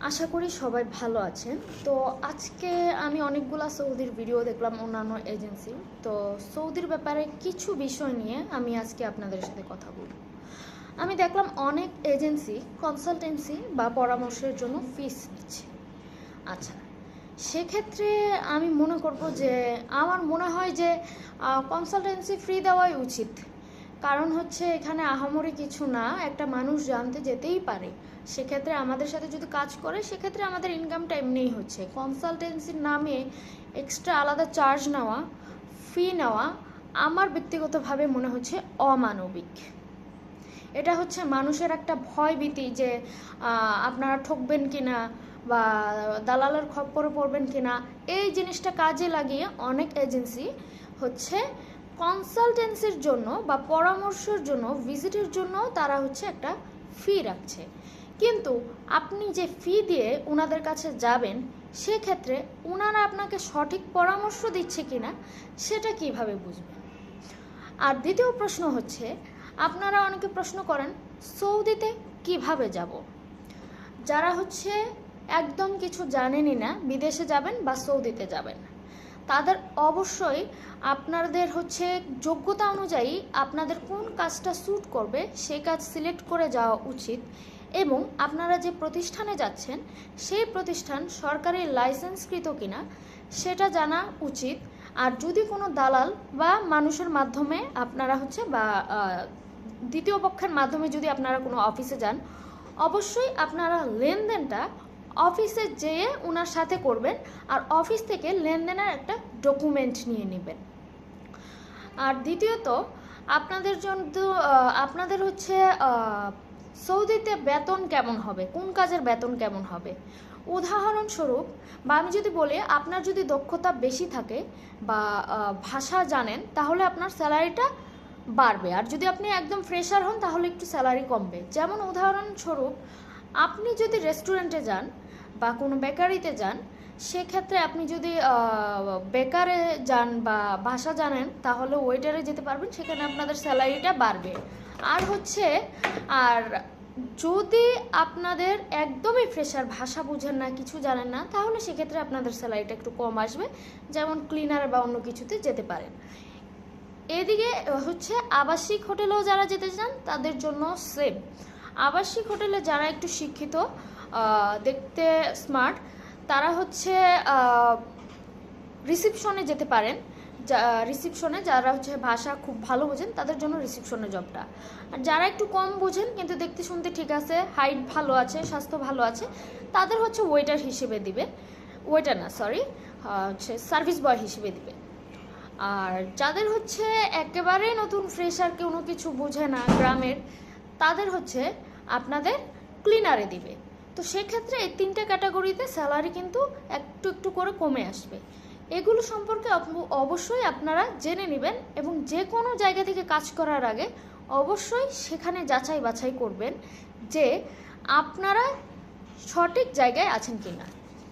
আশা করি সবাই ভালো আছেন। তো আজকে আমি অনেকগুলা সৌদির ভিডিও দেখলাম অন্যান্য এজেন্সি। তো সৌদির ব্যাপারে কিছু বিষয় নিয়ে আমি আজকে আপনাদের সাথে কথা বলবো। আমি দেখলাম অনেক এজেন্সি কনসালটেন্সি বা পরামর্শের জন্য ফিস নিচ্ছে। আচ্ছা, সেক্ষেত্রে আমি মনে করব যে আমার মনে হয় যে কনসালটেন্সি ফ্রি দেওয়াই উচিত। কারণ হচ্ছে এখানে আহামরি কিছু না, একটা মানুষ জানতে যেতেই পারে। সেক্ষেত্রে আমাদের সাথে যদি কাজ করে সেক্ষেত্রে আমাদের ইনকামটা এমনিই হচ্ছে। কনসালটেন্সির নামে এক্সট্রা আলাদা চার্জ নেওয়া, ফি নেওয়া আমার ব্যক্তিগতভাবে মনে হচ্ছে অমানবিক। এটা হচ্ছে মানুষের একটা ভয়ভীতি যে আপনারা ঠকবেন কিনা বা দালালের খপ্পরে পড়বেন কিনা। এই জিনিসটা কাজে লাগিয়ে অনেক এজেন্সি হচ্ছে কনসালটেন্সির জন্য বা পরামর্শের জন্য, ভিজিটের জন্য তারা হচ্ছে একটা ফি রাখছে। কিন্তু আপনি যে ফি দিয়ে ওনাদের কাছে যাবেন সেক্ষেত্রে ওনারা আপনাকে সঠিক পরামর্শ দিচ্ছে কিনা সেটা কিভাবে বুঝবেন? আর দ্বিতীয় প্রশ্ন হচ্ছে, আপনারা অনেকে প্রশ্ন করেন সৌদিতে কিভাবে যাব। যারা হচ্ছে একদম কিছু জানেনই না, বিদেশে যাবেন বা সৌদিতে যাবেন, তাদের অবশ্যই আপনাদের হচ্ছে যোগ্যতা অনুযায়ী আপনাদের কোন কাজটা স্যুট করবে সেই কাজ সিলেক্ট করে যাওয়া উচিত। এবং আপনারা যে প্রতিষ্ঠানে যাচ্ছেন সেই প্রতিষ্ঠান সরকারি লাইসেন্সকৃত কিনা সেটা জানা উচিত। আর যদি কোনো দালাল বা মানুষের মাধ্যমে আপনারা হচ্ছে বা দ্বিতীয় পক্ষের মাধ্যমে যদি আপনারা কোনো অফিসে যান, অবশ্যই আপনারা লেনদেনটা অফিসে যেয়ে ওনার সাথে করবেন আর অফিস থেকে লেনদেনের একটা ডকুমেন্ট নিয়ে নেবেন। আর দ্বিতীয়ত আপনাদের জন্য আপনাদের হচ্ছে সৌদিতে বেতন কেমন হবে, কোন কাজের বেতন কেমন হবে। উদাহরণস্বরূপ বা আমি যদি বলি, আপনার যদি দক্ষতা বেশি থাকে বা ভাষা জানেন তাহলে আপনার স্যালারিটা বাড়বে। আর যদি আপনি একদম ফ্রেশার হন তাহলে একটু স্যালারি কমবে। যেমন উদাহরণস্বরূপ আপনি যদি রেস্টুরেন্টে যান বা কোনো বেকারিতে যান, সেক্ষেত্রে আপনি যদি বেকারে যান বা ভাষা জানেন তাহলে ওয়েটারে যেতে পারবেন, সেখানে আপনাদের স্যালারিটা বাড়বে। আর হচ্ছে আর যদি আপনাদের একদমই ফ্রেশার, ভাষা বুঝেন না, কিছু জানেন না, তাহলে সেক্ষেত্রে আপনাদের স্যালারিটা একটু কম আসবে, যেমন ক্লিনার বা অন্য কিছুতে যেতে পারেন। এদিকে হচ্ছে আবাসিক হোটেলেও যারা যেতে চান তাদের জন্য সেম। আবাসিক হোটেলে যারা একটু শিক্ষিত, দেখতে স্মার্ট, তারা হচ্ছে রিসিপশনে যেতে পারেন। রিসিপশনে যারা হচ্ছে ভাষা খুব ভালো বোঝেন তাদের জন্য রিসিপশনের জবটা। আর যারা একটু কম বোঝেন কিন্তু দেখতে শুনতে ঠিক আছে, হাইট ভালো আছে, স্বাস্থ্য ভালো আছে, তাদের হচ্ছে ওয়েটার হিসেবে দিবে। ওয়েটার না, সরি, হচ্ছে সার্ভিস বয় হিসেবে দিবে। আর যাদের হচ্ছে একেবারেই নতুন ফ্রেশার, কোনো কিছু বোঝে না, গ্রামের, তাদের হচ্ছে আপনাদের ক্লিনারে দিবে। তো সেক্ষেত্রে এই তিনটে ক্যাটাগরিতে স্যালারি কিন্তু একটু একটু করে কমে আসবে। এগুলো সম্পর্কে অবশ্যই আপনারা জেনে নেবেন এবং যে কোনো জায়গা থেকে কাজ করার আগে অবশ্যই সেখানে যাচাই বাছাই করবেন যে আপনারা সঠিক জায়গায় আছেন কিনা।